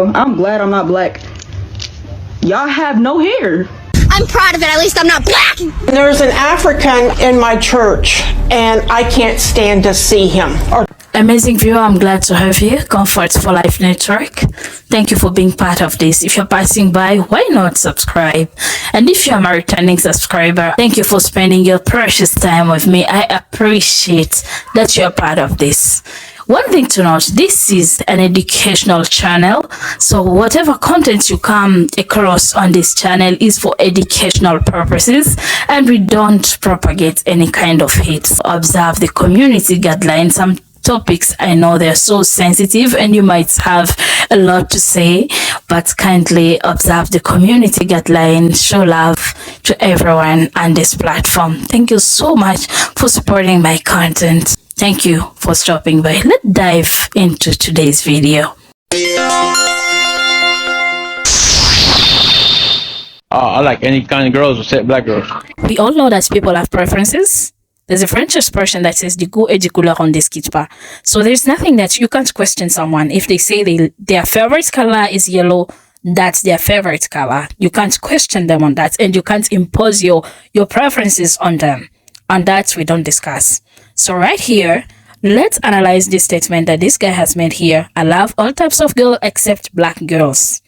I'm glad I'm not black. Y'all have no hair. I'm proud of it. At least I'm not black. There's an African in my church, and I can't stand to see him. Amazing viewer, I'm glad to have you. Comfort for Life Network. Thank you for being part of this. If you're passing by, why not subscribe? And if you're a returning subscriber, thank you for spending your precious time with me. I appreciate that you're part of this. One thing to note, this is an educational channel, so whatever content you come across on this channel is for educational purposes, and we don't propagate any kind of hate. Observe the community guidelines. Some topics, I know they're so sensitive and you might have a lot to say, but kindly observe the community guidelines. Show love to everyone on this platform. Thank you so much for supporting my content. Thank you for stopping by. Let's dive into today's video. I like any kind of girls except black girls. We all know that people have preferences. There's a French expression that says, "Du goût et du couleur on discute pas." So there's nothing that you can't question someone. If they say their favorite color is yellow, that's their favorite color. You can't question them on that, and you can't impose your preferences on them. On that, we don't discuss. So right here, let's analyze this statement that this guy has made here. I love all types of girls except black girls.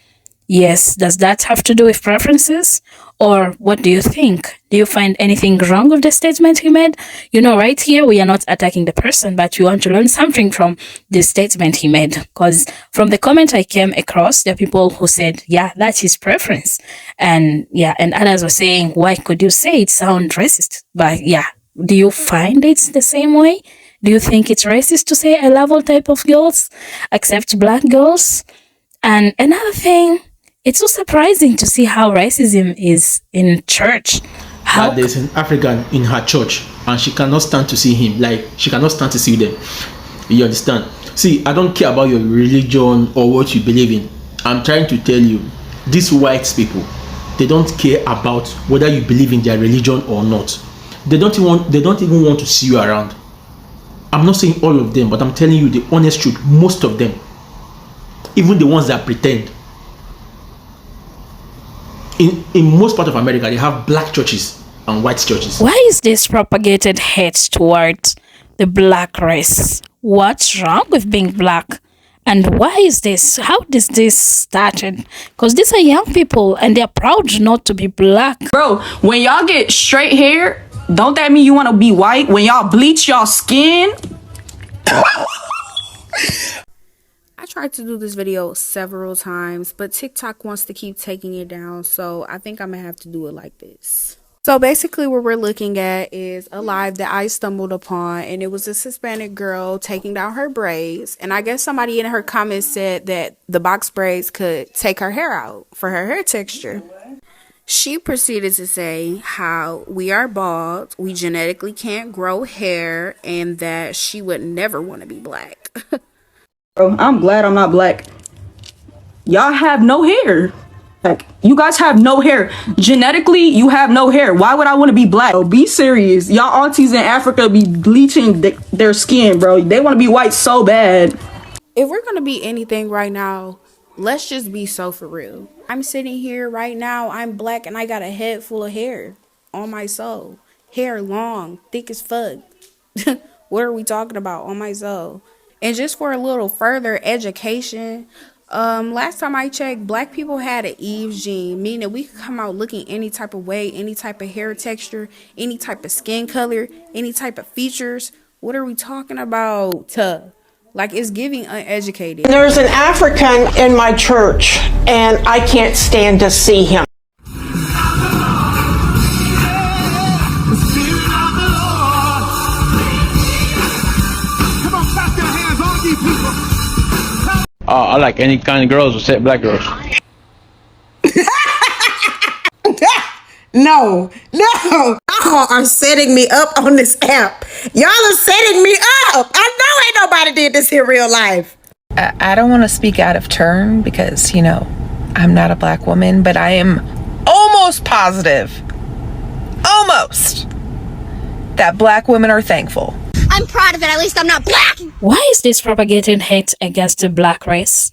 Yes, does that have to do with preferences? Or what do you think? Do you find anything wrong with the statement he made? You know, right here, we are not attacking the person, but we want to learn something from the statement he made. Because from the comment I came across, there are people who said, yeah, that's his preference. And yeah, and others were saying, why could you say it sounds racist? But yeah, do you find it's the same way? Do you think it's racist to say I love all type of girls except black girls? And another thing, it's so surprising to see how racism is in church. How there's an African in her church and she cannot stand to see him. Like, she cannot stand to see them. You understand? See, I don't care about your religion or what you believe in. I'm trying to tell you, these white people, they don't care about whether you believe in their religion or not. They don't even want to see you around. I'm not saying all of them, but I'm telling you the honest truth. Most of them, even the ones that pretend. In most part of America, they have black churches and white churches. Why is this propagated hate towards the black race? What's wrong with being black? And why is this? How does this started? Because these are young people and they're proud not to be black. Bro, when y'all get straight hair, don't that mean you want to be white? When y'all bleach y'all skin? I tried to do this video several times, but TikTok wants to keep taking it down, so I think I'm gonna have to do it like this. So basically what we're looking at is a live that I stumbled upon, and it was this Hispanic girl taking down her braids, and I guess somebody in her comments said that the box braids could take her hair out for her hair texture. She proceeded to say how we are bald, we genetically can't grow hair, and that she would never want to be black. Bro, I'm glad I'm not black. Y'all have no hair. Like, you guys have no hair. Genetically, you have no hair. Why would I want to be black? Bro, be serious. Y'all aunties in Africa be bleaching their skin, bro. They want to be white so bad. If we're going to be anything right now, let's just be so for real. I'm sitting here right now. I'm black and I got a head full of hair on my soul. Hair long, thick as fuck. What are we talking about on my soul? And just for a little further education, last time I checked, black people had an Eve's gene, meaning that we could come out looking any type of way, any type of hair texture, any type of skin color, any type of features. What are we talking about? Like, it's giving uneducated. There's an African in my church, and I can't stand to see him. I like any kind of girls except black girls. No, y'all are setting me up on this app. Y'all are setting me up. I know ain't nobody did this in real life. I don't want to speak out of turn because, you know, I'm not a black woman, but I am almost positive, that black women are thankful. I'm proud of it. At least I'm not black. Why is this propagating hate against the black race?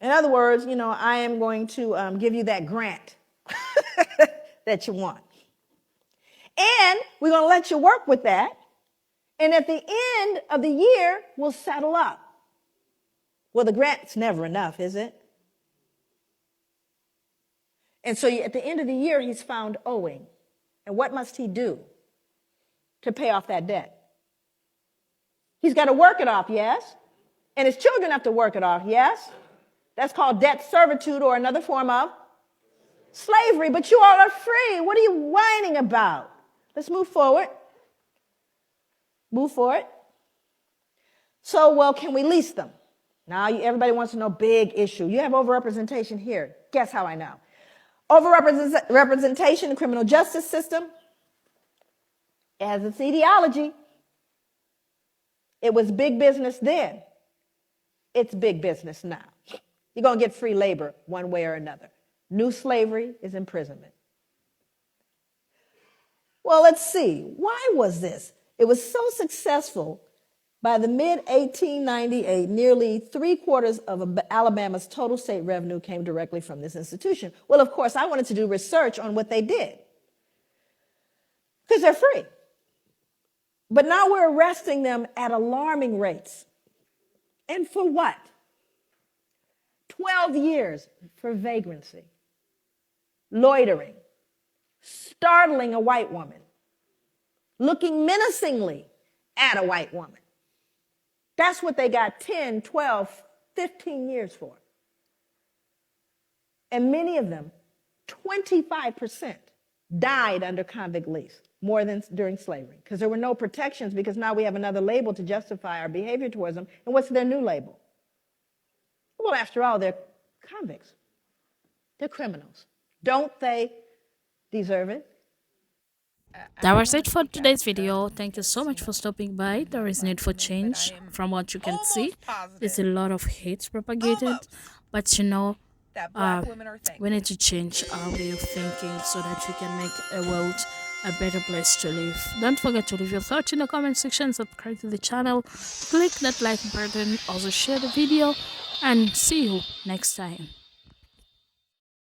In other words, I am going to give you that grant that you want. And we're going to let you work with that. And at the end of the year, we'll settle up. Well, the grant's never enough, is it? And so at the end of the year, he's found owing. And what must he do to pay off that debt? He's got to work it off, yes? And his children have to work it off, yes? That's called debt servitude, or another form of slavery. But you all are free. What are you whining about? Let's move forward. Move forward. So, well, can we lease them? Now, everybody wants to know, big issue. You have overrepresentation here. Guess how I know? Overrepresentation in the criminal justice system. It has its etiology. It was big business then. It's big business now. You're going to get free labor one way or another. New slavery is imprisonment. Well, let's see. Why was this? It was so successful. By the mid-1898, nearly 3/4 of Alabama's total state revenue came directly from this institution. Well, of course, I wanted to do research on what they did, because they're free. But now we're arresting them at alarming rates. And for what? 12 years for vagrancy, loitering, startling a white woman, looking menacingly at a white woman. That's what they got 10, 12, 15 years for. And many of them, 25%, died under convict lease, more than during slavery, because there were no protections, because now we have another label to justify our behavior towards them. And what's their new label? Well, after all, they're convicts. They're criminals. Don't they deserve it? That was it for today's video. Thank you so much for stopping by. There is need for change. From what you can see, there's a lot of hate propagated, but we need to change our way of thinking so that we can make a world a better place to live. Don't forget to leave your thoughts in the comment section, subscribe to the channel, click that like button, also share the video, and see you next time.